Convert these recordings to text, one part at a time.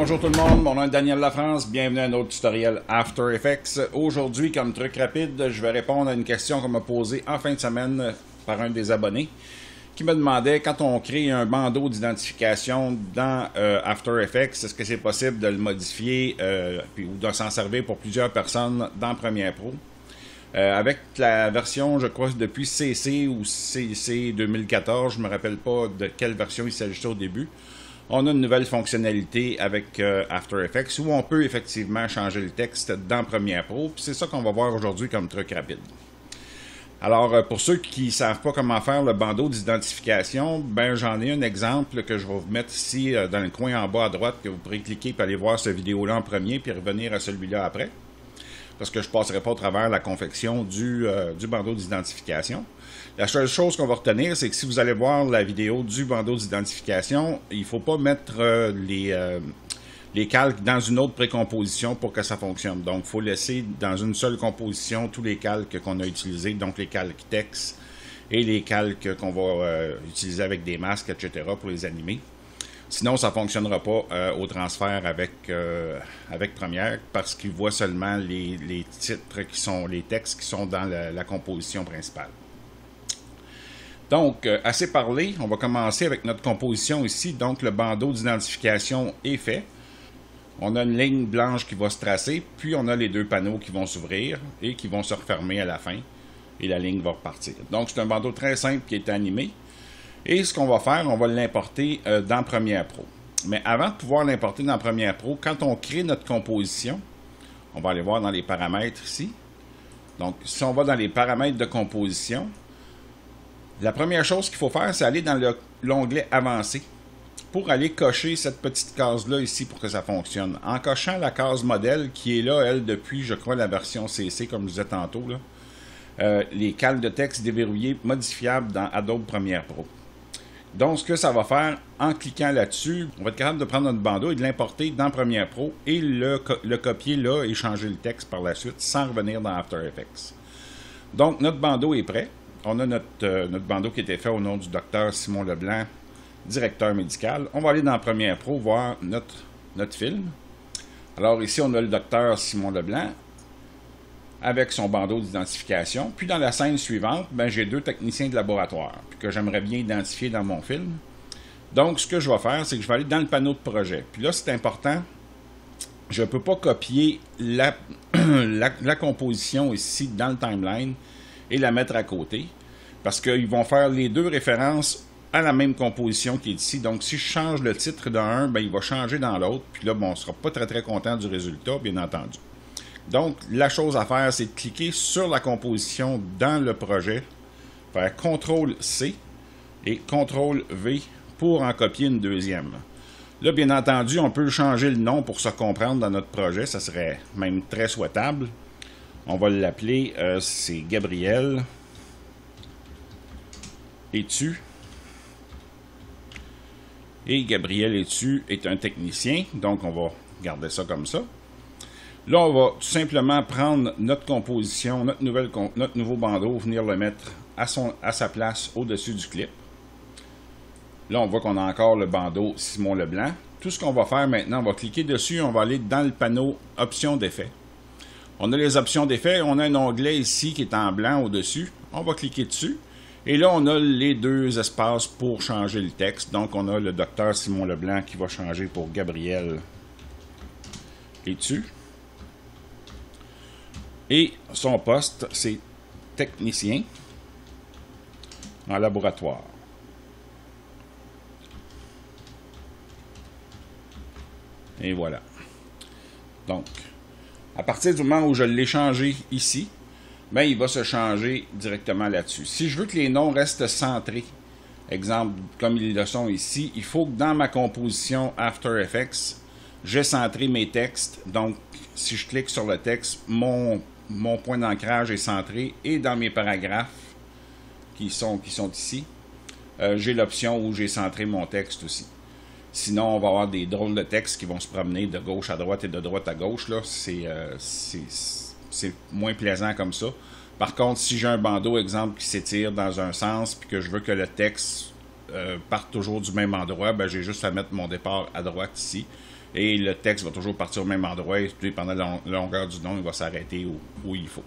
Bonjour tout le monde, mon nom est Daniel Lafrance, bienvenue à un autre tutoriel After Effects. Aujourd'hui, comme truc rapide, je vais répondre à une question qu'on m'a posée en fin de semaine par un des abonnés qui me demandait, quand on crée un bandeau d'identification dans After Effects, est-ce que c'est possible de le modifier ou de s'en servir pour plusieurs personnes dans Premiere Pro? Avec la version, je crois, depuis CC ou CC 2014, je ne me rappelle pas de quelle version il s'agissait au début, on a une nouvelle fonctionnalité avec After Effects où on peut effectivement changer le texte dans Premiere Pro. C'est ça qu'on va voir aujourd'hui comme truc rapide. Alors, pour ceux qui ne savent pas comment faire le bandeau d'identification, ben j'en ai un exemple que je vais vous mettre ici dans le coin en bas à droite, que vous pourrez cliquer et aller voir cette vidéo-là en premier, puis revenir à celui-là après. Parce que je ne passerai pas au travers la confection du bandeau d'identification. La seule chose qu'on va retenir, c'est que si vous allez voir la vidéo du bandeau d'identification, il ne faut pas mettre les calques dans une autre précomposition pour que ça fonctionne. Donc, il faut laisser dans une seule composition tous les calques qu'on a utilisés, donc les calques texte et les calques qu'on va utiliser avec des masques, etc. pour les animer. Sinon, ça ne fonctionnera pas au transfert avec Premiere parce qu'il voit seulement les titres qui sont, les textes qui sont dans la composition principale. Donc, assez parlé, on va commencer avec notre composition ici. Donc, le bandeau d'identification est fait. On a une ligne blanche qui va se tracer, puis on a les deux panneaux qui vont s'ouvrir et qui vont se refermer à la fin. Et la ligne va repartir. Donc, c'est un bandeau très simple qui est animé. Et ce qu'on va faire, on va l'importer dans Premiere Pro. Mais avant de pouvoir l'importer dans Premiere Pro, quand on crée notre composition, on va aller voir dans les paramètres ici. Donc, si on va dans les paramètres de composition, la première chose qu'il faut faire, c'est aller dans l'onglet Avancé pour aller cocher cette petite case-là ici pour que ça fonctionne. En cochant la case modèle qui est là, elle, depuis, je crois, la version CC, comme je disais tantôt, là, les calques de texte déverrouillés modifiables dans Adobe Premiere Pro. Donc, ce que ça va faire, en cliquant là-dessus, on va être capable de prendre notre bandeau et de l'importer dans Premiere Pro et le copier là et changer le texte par la suite sans revenir dans After Effects. Donc, notre bandeau est prêt. On a notre bandeau qui était fait au nom du docteur Simon Leblanc, directeur médical. On va aller dans Premiere Pro voir notre film. Alors ici, on a le docteur Simon Leblanc avec son bandeau d'identification. Puis dans la scène suivante, ben, j'ai deux techniciens de laboratoire que j'aimerais bien identifier dans mon film. Donc, ce que je vais faire, c'est que je vais aller dans le panneau de projet. Puis là, c'est important, je ne peux pas copier la composition ici dans le timeline et la mettre à côté, parce qu'ils vont faire les deux références à la même composition qui est ici. Donc, si je change le titre d'un, ben, il va changer dans l'autre. Puis là, bon, on ne sera pas très content du résultat, bien entendu. Donc, la chose à faire, c'est de cliquer sur la composition dans le projet, faire CTRL-C et CTRL-V pour en copier une deuxième. Là, bien entendu, on peut changer le nom pour se comprendre dans notre projet. Ça serait même très souhaitable. On va l'appeler, c'est Gabriel Es-tu. Et Gabriel Es-tu est un technicien, donc on va garder ça comme ça. Là, on va tout simplement prendre notre composition, notre nouveau bandeau, venir le mettre à sa place au-dessus du clip. Là, on voit qu'on a encore le bandeau Simon Leblanc. Tout ce qu'on va faire maintenant, on va cliquer dessus, on va aller dans le panneau Options d'effets. On a les options d'effets, on a un onglet ici qui est en blanc au-dessus. On va cliquer dessus. Et là, on a les deux espaces pour changer le texte. Donc, on a le docteur Simon Leblanc qui va changer pour Gabriel Es-tu. Et son poste, c'est technicien en laboratoire. Et voilà. Donc, à partir du moment où je l'ai changé ici, ben, il va se changer directement là-dessus. Si je veux que les noms restent centrés, exemple, comme ils le sont ici, il faut que dans ma composition After Effects, j'ai centré mes textes. Donc, si je clique sur le texte, mon point d'ancrage est centré. Et dans mes paragraphes qui sont ici, j'ai l'option où j'ai centré mon texte aussi. Sinon, on va avoir des drôles de textes qui vont se promener de gauche à droite et de droite à gauche. Là, c'est moins plaisant comme ça. Par contre, si j'ai un bandeau, exemple, qui s'étire dans un sens, puis que je veux que le texte parte toujours du même endroit, ben, j'ai juste à mettre mon départ à droite ici. Et le texte va toujours partir au même endroit. Et pendant la longueur du nom, il va s'arrêter où il faut.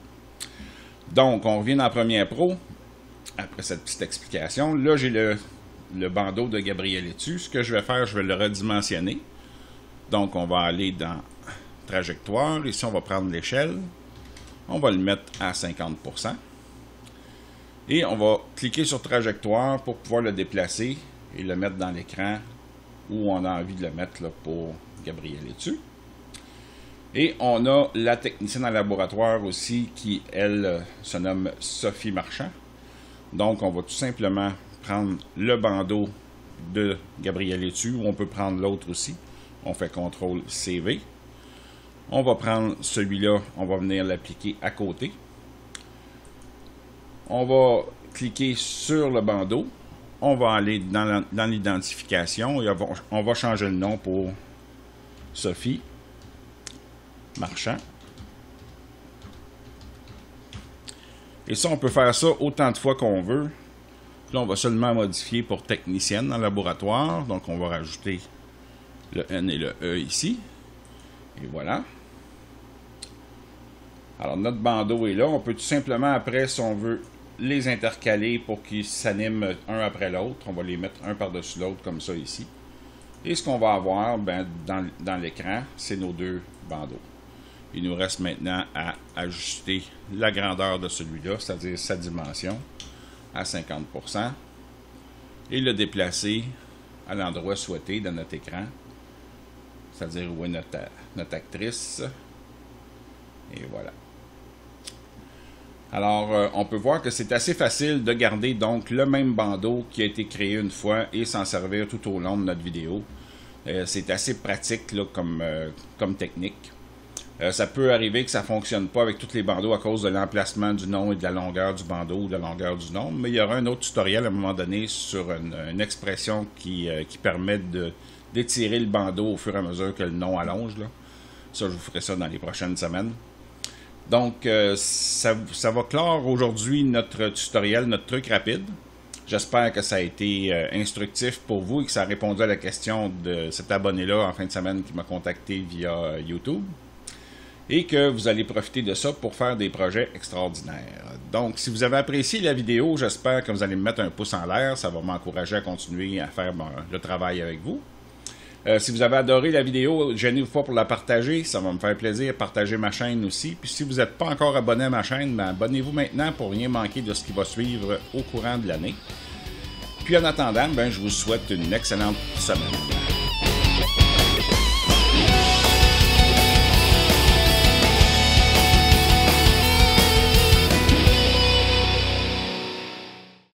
Donc, on revient dans Premiere Pro. Après cette petite explication, là, j'ai le bandeau de Gabriel Etu. Ce que je vais faire, je vais le redimensionner. Donc, on va aller dans Trajectoire. Ici, on va prendre l'échelle. On va le mettre à 50%. Et on va cliquer sur Trajectoire pour pouvoir le déplacer et le mettre dans l'écran où on a envie de le mettre là, pour Gabriel Etu. Et on a la technicienne en laboratoire aussi qui, elle, se nomme Sophie Marchand. Donc, on va tout simplement prendre le bandeau de Gabriel Etu, ou on peut prendre l'autre aussi. On fait CTRL-CV. On va prendre celui-là, on va venir l'appliquer à côté. On va cliquer sur le bandeau. On va aller dans l'identification et on va changer le nom pour Sophie Marchand. Et ça, on peut faire ça autant de fois qu'on veut. Là, on va seulement modifier pour technicienne en laboratoire. Donc, on va rajouter le N et le E ici. Et voilà. Alors, notre bandeau est là. On peut tout simplement, après, si on veut, les intercaler pour qu'ils s'animent un après l'autre. On va les mettre un par-dessus l'autre, comme ça, ici. Et ce qu'on va avoir dans l'écran, c'est nos deux bandeaux. Il nous reste maintenant à ajuster la grandeur de celui-là, c'est-à-dire sa dimension, à 50%, et le déplacer à l'endroit souhaité de notre écran, c'est-à-dire où est notre actrice. Et voilà. Alors, on peut voir que c'est assez facile de garder donc le même bandeau qui a été créé une fois et s'en servir tout au long de notre vidéo. C'est assez pratique là, comme technique. Ça peut arriver que ça ne fonctionne pas avec tous les bandeaux à cause de l'emplacement du nom et de la longueur du bandeau ou de la longueur du nom, mais il y aura un autre tutoriel à un moment donné sur une expression qui permet d'étirer le bandeau au fur et à mesure que le nom allonge, là. Ça, je vous ferai ça dans les prochaines semaines. Donc, ça va clore aujourd'hui notre tutoriel, notre truc rapide. J'espère que ça a été instructif pour vous et que ça a répondu à la question de cet abonné-là en fin de semaine qui m'a contacté via YouTube. Et que vous allez profiter de ça pour faire des projets extraordinaires. Donc, si vous avez apprécié la vidéo, j'espère que vous allez me mettre un pouce en l'air. Ça va m'encourager à continuer à faire le travail avec vous. Si vous avez adoré la vidéo, gênez-vous pas pour la partager. Ça va me faire plaisir. Partagez ma chaîne aussi. Puis si vous n'êtes pas encore abonné à ma chaîne, abonnez-vous maintenant pour rien manquer de ce qui va suivre au courant de l'année. Puis en attendant, je vous souhaite une excellente semaine.